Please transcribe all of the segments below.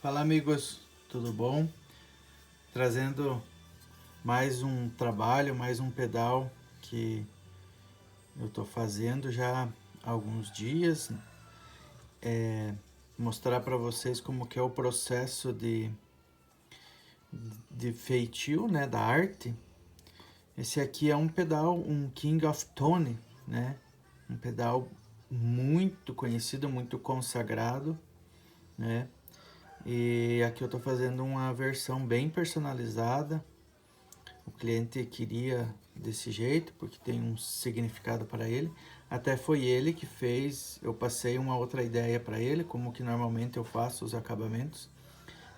Fala amigos, tudo bom? Trazendo mais um trabalho, mais um pedal que eu tô fazendo já há alguns dias. Mostrar para vocês como que é o processo de feitio, né, da arte. Esse aqui é um pedal, um King of Tone, né? Um pedal muito conhecido, muito consagrado, né? E aqui eu tô fazendo uma versão bem personalizada. O cliente queria desse jeito, porque tem um significado para ele. Até foi ele que fez, eu passei uma outra ideia para ele, como que normalmente eu faço os acabamentos.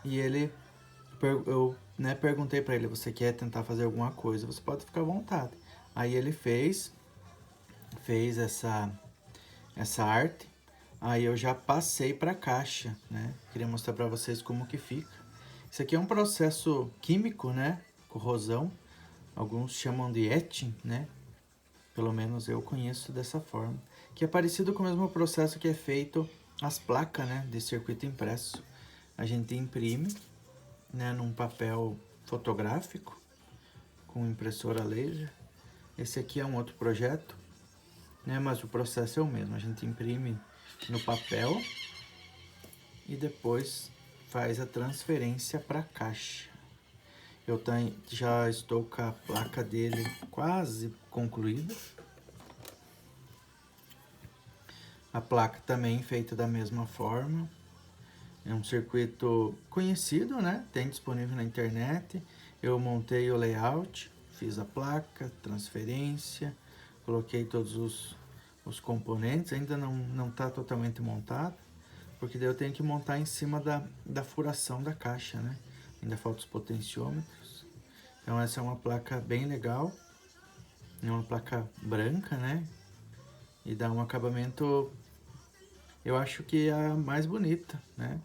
E ele, eu perguntei para ele, você quer tentar fazer alguma coisa? Você pode ficar à vontade. Aí ele fez essa arte. Aí eu já passei para a caixa, né? Queria mostrar para vocês como que fica. Isso aqui é um processo químico, né? Corrosão. Alguns chamam de etching, né? Pelo menos eu conheço dessa forma. Que é parecido com o mesmo processo que é feito as placas, né? De circuito impresso. A gente imprime, né? Num papel fotográfico com impressora laser. Esse aqui é um outro projeto, né? Mas o processo é o mesmo. A gente imprime no papel e depois faz a transferência para a caixa. Eu já estou com a placa dele quase concluída. A placa também feita da mesma forma. É um circuito conhecido, né? Tem disponível na internet. Eu montei o layout, fiz a placa, transferência, coloquei todos os componentes. Ainda não está totalmente montado, porque daí eu tenho que montar em cima da furação da caixa, né? Ainda faltam os potenciômetros. Então essa é uma placa bem legal. É uma placa branca, né? E dá um acabamento, eu acho que é a mais bonita, né?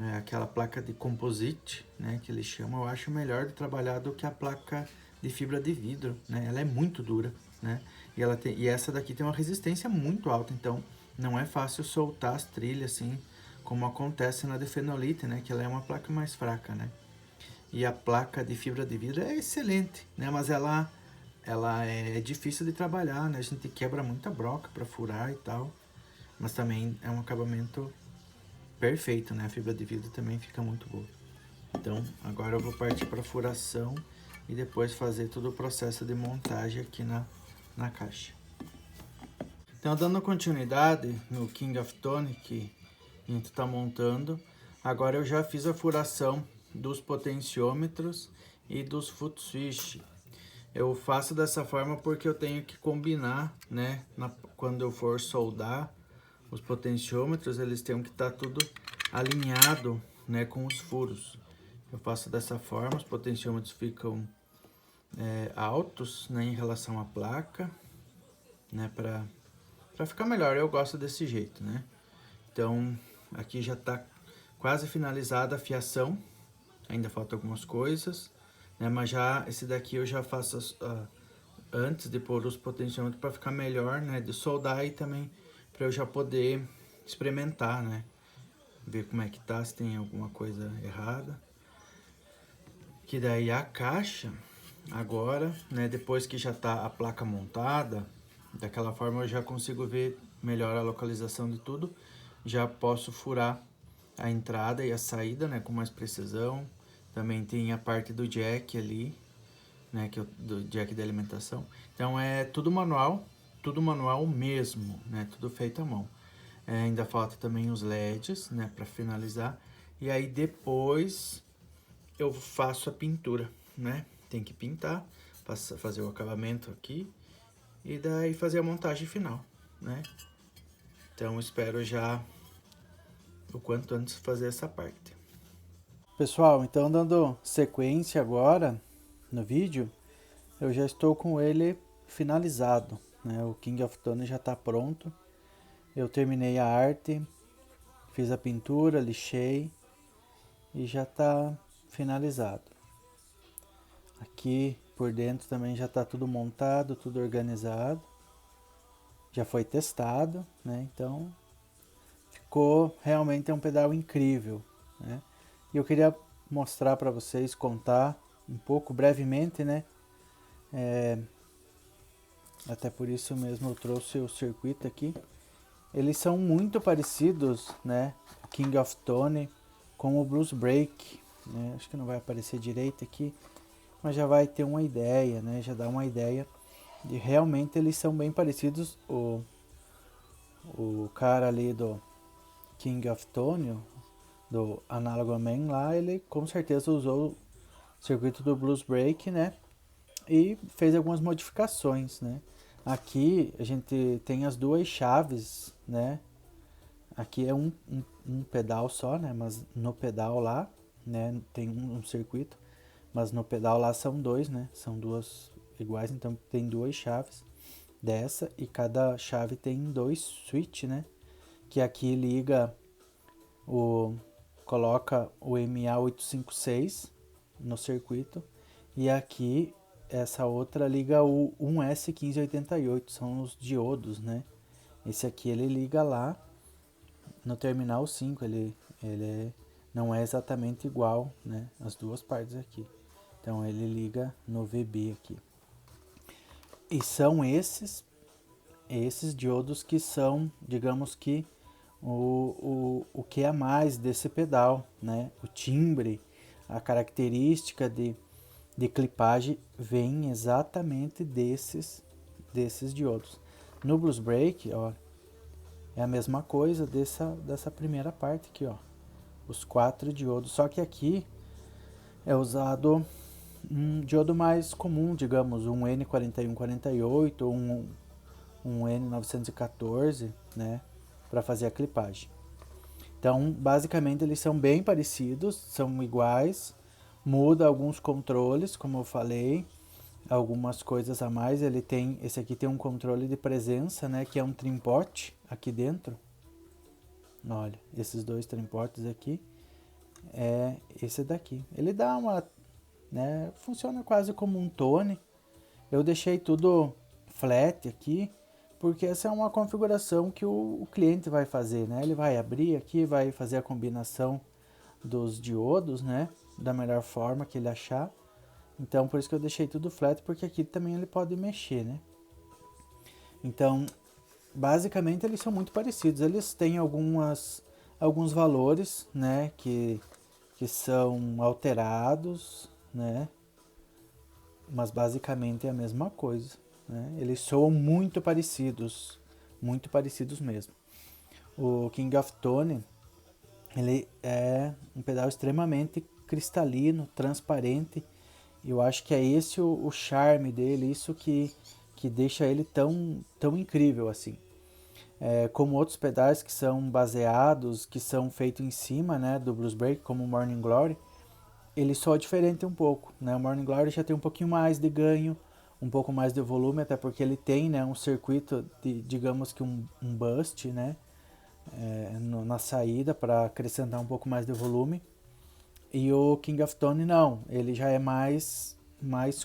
É aquela placa de composite, né? Que eles chamam, eu acho melhor de trabalhar do que a placa de fibra de vidro, né? Ela é muito dura, né? E essa daqui tem uma resistência muito alta, então não é fácil soltar as trilhas assim, como acontece na de fenolite, né? Que ela é uma placa mais fraca, né? E a placa de fibra de vidro é excelente, né? Mas ela é difícil de trabalhar, né? A gente quebra muita broca para furar e tal. Mas também é um acabamento perfeito, né? A fibra de vidro também fica muito boa. Então, agora eu vou partir para furação e depois fazer todo o processo de montagem aqui na caixa. Então, dando continuidade no King of Tone que a gente está montando, agora eu já fiz a furação dos potenciômetros e dos foot switch. Eu faço dessa forma porque eu tenho que combinar, né? Quando eu for soldar os potenciômetros, eles têm que estar tudo alinhado, né, com os furos. Eu faço dessa forma, os potenciômetros ficam altos, né, em relação à placa, né, para ficar melhor. Eu gosto desse jeito, né? Então, aqui já está quase finalizada a fiação. Ainda faltam algumas coisas, né? Mas já esse daqui eu já faço antes de pôr os potenciômetros para ficar melhor, né? De soldar e também para eu já poder experimentar, né? Ver como é que tá, se tem alguma coisa errada. Que daí a caixa, agora, né? Depois que já tá a placa montada, daquela forma eu já consigo ver melhor a localização de tudo. Já posso furar a entrada e a saída, né? Com mais precisão. Também tem a parte do jack ali, né, do jack de alimentação. Então é tudo manual mesmo, né, tudo feito à mão. Ainda falta também os LEDs, né, para finalizar. E aí depois eu faço a pintura, né? Tem que pintar, fazer o acabamento aqui e daí fazer a montagem final, né? Então espero já o quanto antes fazer essa parte. Pessoal, então dando sequência agora no vídeo, eu já estou com ele finalizado, né? O King of Tone já está pronto. Eu terminei a arte, fiz a pintura, lixei e já está finalizado. Aqui por dentro também já está tudo montado, tudo organizado. Já foi testado, né? Então ficou realmente um pedal incrível, né? E eu queria mostrar para vocês, contar um pouco brevemente, né? Até por isso mesmo eu trouxe o circuito aqui. Eles são muito parecidos, né? King of Tone com o Blues Break, né? Acho que não vai aparecer direito aqui, mas já vai ter uma ideia, né? Já dá uma ideia de realmente eles são bem parecidos. O cara ali do King of Tone, do Analog Man lá, ele com certeza usou o circuito do Blues Break, né? E fez algumas modificações, né? Aqui a gente tem as duas chaves, né? Aqui é um pedal só, né? Mas no pedal lá, né? Tem um circuito, mas no pedal lá são dois, né? São duas iguais, então tem duas chaves dessa e cada chave tem dois switch, né? Que aqui liga o coloca o MA856 no circuito e aqui essa outra liga o 1S1588, são os diodos, né? Esse aqui ele liga lá no terminal 5, não é exatamente igual, né? As duas partes aqui. Então ele liga no VB aqui. E são esses diodos que são, digamos que, o que é mais desse pedal, né? O timbre, a característica de clipagem vem exatamente desses diodos. No Blues Break, ó, é a mesma coisa dessa primeira parte aqui, ó. Os 4 diodos, só que aqui é usado um diodo mais comum, digamos, um N4148 ou um N914, né, para fazer a clipagem. Então, basicamente, eles são bem parecidos, são iguais, muda alguns controles, como eu falei, algumas coisas a mais. Esse aqui tem um controle de presença, né, que é um trimpote aqui dentro. Olha, esses dois trimpotes aqui é esse daqui. Ele dá uma, né, funciona quase como um tone. Eu deixei tudo flat aqui, porque essa é uma configuração que o cliente vai fazer, né? Ele vai abrir aqui, vai fazer a combinação dos diodos, né? Da melhor forma que ele achar. Então, por isso que eu deixei tudo flat, porque aqui também ele pode mexer, né? Então, basicamente eles são muito parecidos. Eles têm alguns valores, né? Que são alterados, né? Mas basicamente é a mesma coisa, né? Eles soam muito parecidos mesmo. O King of Tone, ele é um pedal extremamente cristalino, transparente. Eu acho que é esse o charme dele, isso que deixa ele tão incrível assim. Como outros pedais que são baseados, que são feitos em cima, né, do Blues Break, como o Morning Glory, ele soa diferente um pouco, né? O Morning Glory já tem um pouquinho mais de ganho, um pouco mais de volume, até porque ele tem, né, um circuito de, digamos que um boost, né, na saída para acrescentar um pouco mais de volume. E o King of Tone não, ele já é mais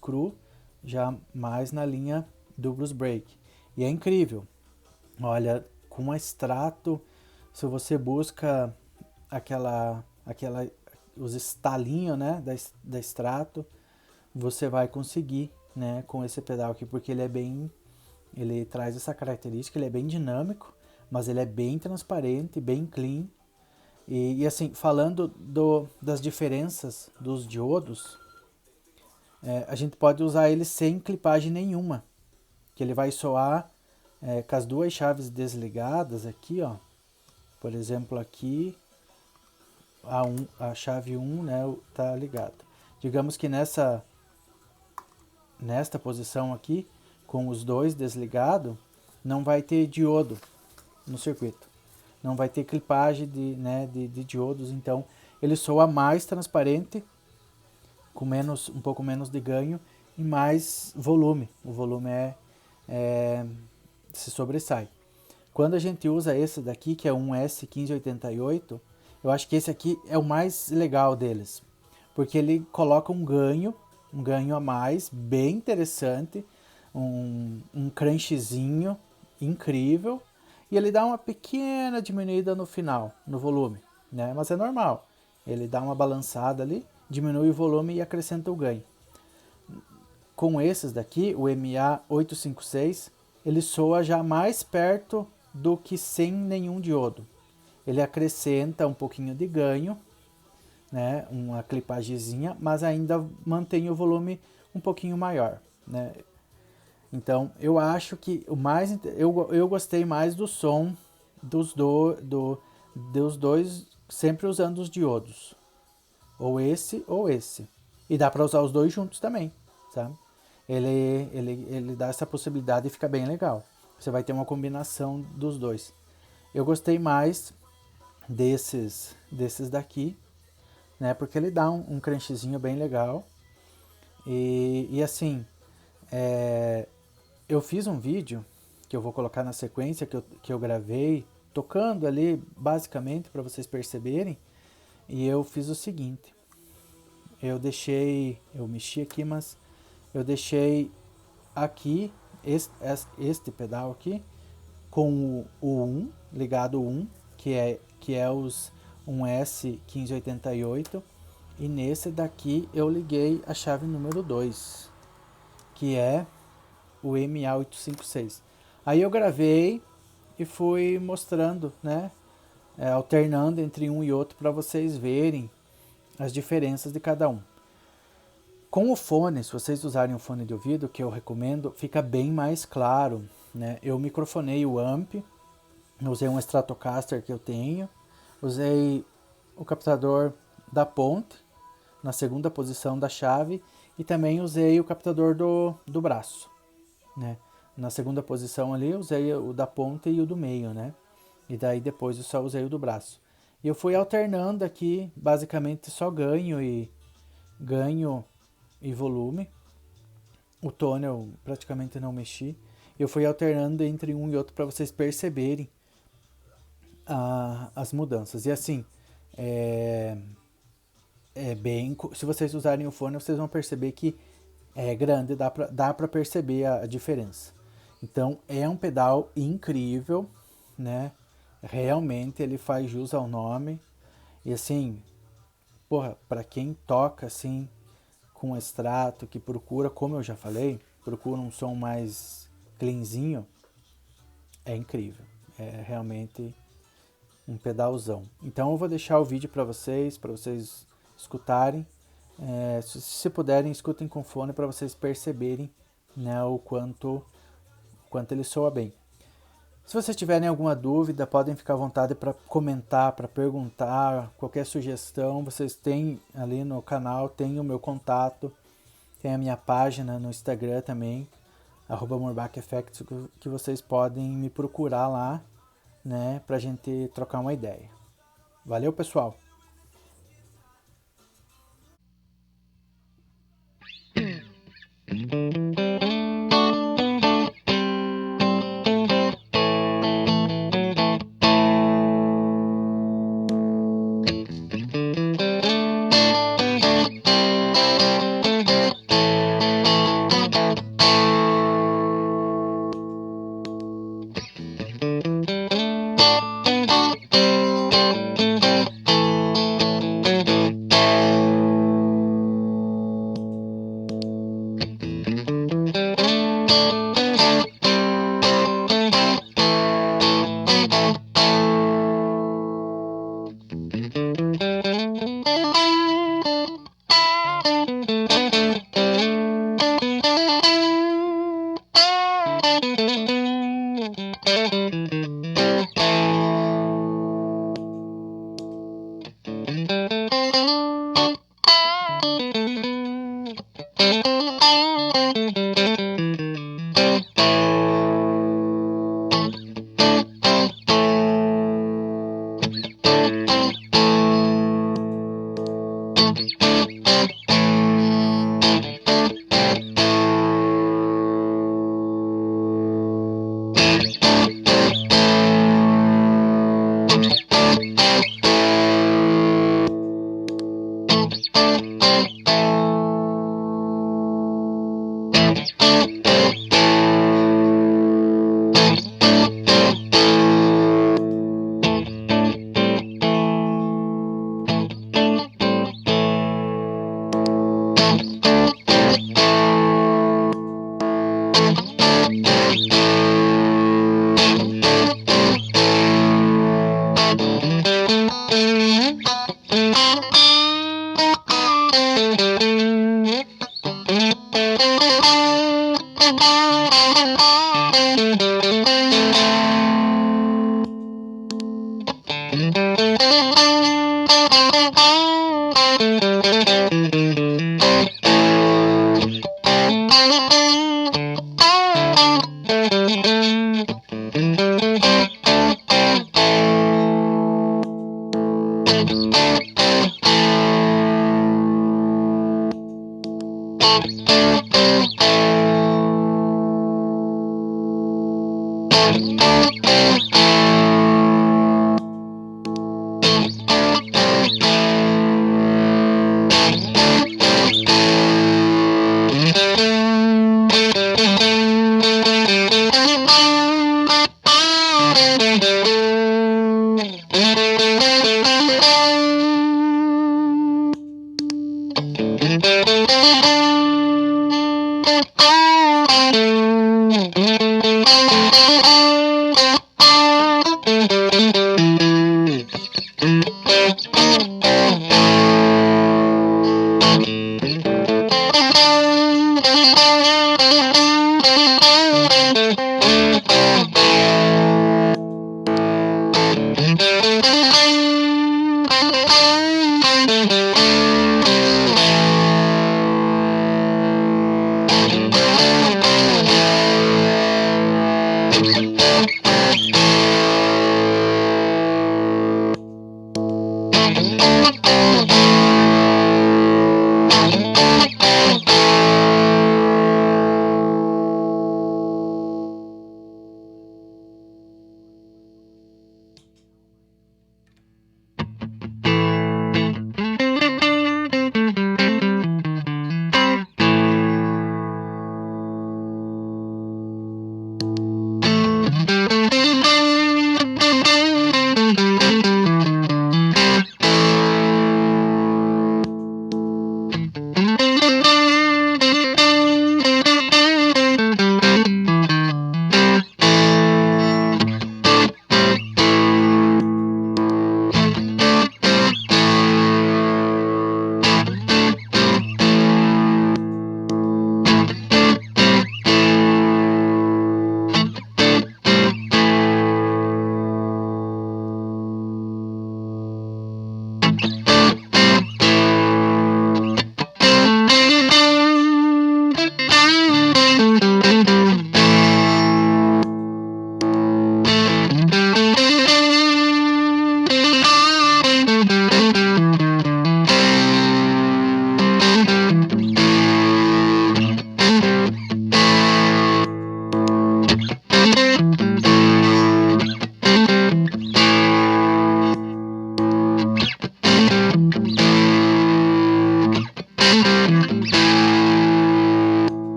cru, já mais na linha do Blues Break. E é incrível. Olha, com extrato, se você busca os estalinhos, né, da extrato, você vai conseguir, né, com esse pedal aqui, porque ele traz essa característica, ele é bem dinâmico, mas ele é bem transparente, bem clean. E assim, falando das diferenças dos diodos, a gente pode usar ele sem clipagem nenhuma, que ele vai soar com as duas chaves desligadas aqui, ó. Por exemplo, aqui a chave 1, né, tá ligada. Digamos que nesta posição aqui, com os dois desligados, não vai ter diodo no circuito. Não vai ter clipagem de diodos, então ele soa mais transparente, com um pouco menos de ganho e mais volume. O volume se sobressai. Quando a gente usa esse daqui, que é um S1588, eu acho que esse aqui é o mais legal deles, porque ele coloca um ganho a mais, bem interessante, um crunchzinho incrível, E ele dá uma pequena diminuída no final, no volume, né? Mas é normal. Ele dá uma balançada ali, diminui o volume e acrescenta o ganho. Com esses daqui, o MA856, ele soa já mais perto do que sem nenhum diodo. Ele acrescenta um pouquinho de ganho, né? Uma clipagemzinha, mas ainda mantém o volume um pouquinho maior, né? Então, eu acho que eu gostei mais do som dos dois, sempre usando os diodos. Ou esse ou esse. E dá para usar os dois juntos também, sabe? Ele dá essa possibilidade e fica bem legal. Você vai ter uma combinação dos dois. Eu gostei mais desses daqui, né? Porque ele dá um crunchzinho bem legal. E assim, eu fiz um vídeo que eu vou colocar na sequência que eu gravei, tocando ali basicamente para vocês perceberem. E eu fiz o seguinte: eu mexi aqui, mas eu deixei aqui este pedal aqui com o 1, ligado o 1, que é os 1S1588, e nesse daqui eu liguei a chave número 2, que é o MA856. Aí eu gravei e fui mostrando, né, alternando entre um e outro para vocês verem as diferenças de cada um. Com o fone, se vocês usarem um fone de ouvido, que eu recomendo, fica bem mais claro, né? Eu microfonei o amp, usei um Stratocaster que eu tenho, usei o captador da ponte na segunda posição da chave e também usei o captador do braço, né? Na segunda posição ali eu usei o da ponta e o do meio, né? E daí depois eu só usei o do braço. E eu fui alternando aqui, basicamente só ganho e volume. O tone eu praticamente não mexi. Eu fui alternando entre um e outro para vocês perceberem as mudanças. E assim, bem, se vocês usarem o fone, vocês vão perceber que é grande, dá pra perceber a diferença. Então é um pedal incrível, né? Realmente ele faz jus ao nome. E assim, porra, pra quem toca assim com extrato, que procura, como eu já falei, procura um som mais cleanzinho, é incrível. É realmente um pedalzão. Então eu vou deixar o vídeo para vocês escutarem. Se puderem, escutem com fone para vocês perceberem, né, o quanto ele soa bem. Se vocês tiverem alguma dúvida, podem ficar à vontade para comentar, para perguntar, qualquer sugestão. Vocês têm ali no canal, tem o meu contato, tem a minha página no Instagram também, @morbacheffects, que vocês podem me procurar lá, né, pra gente trocar uma ideia. Valeu, pessoal!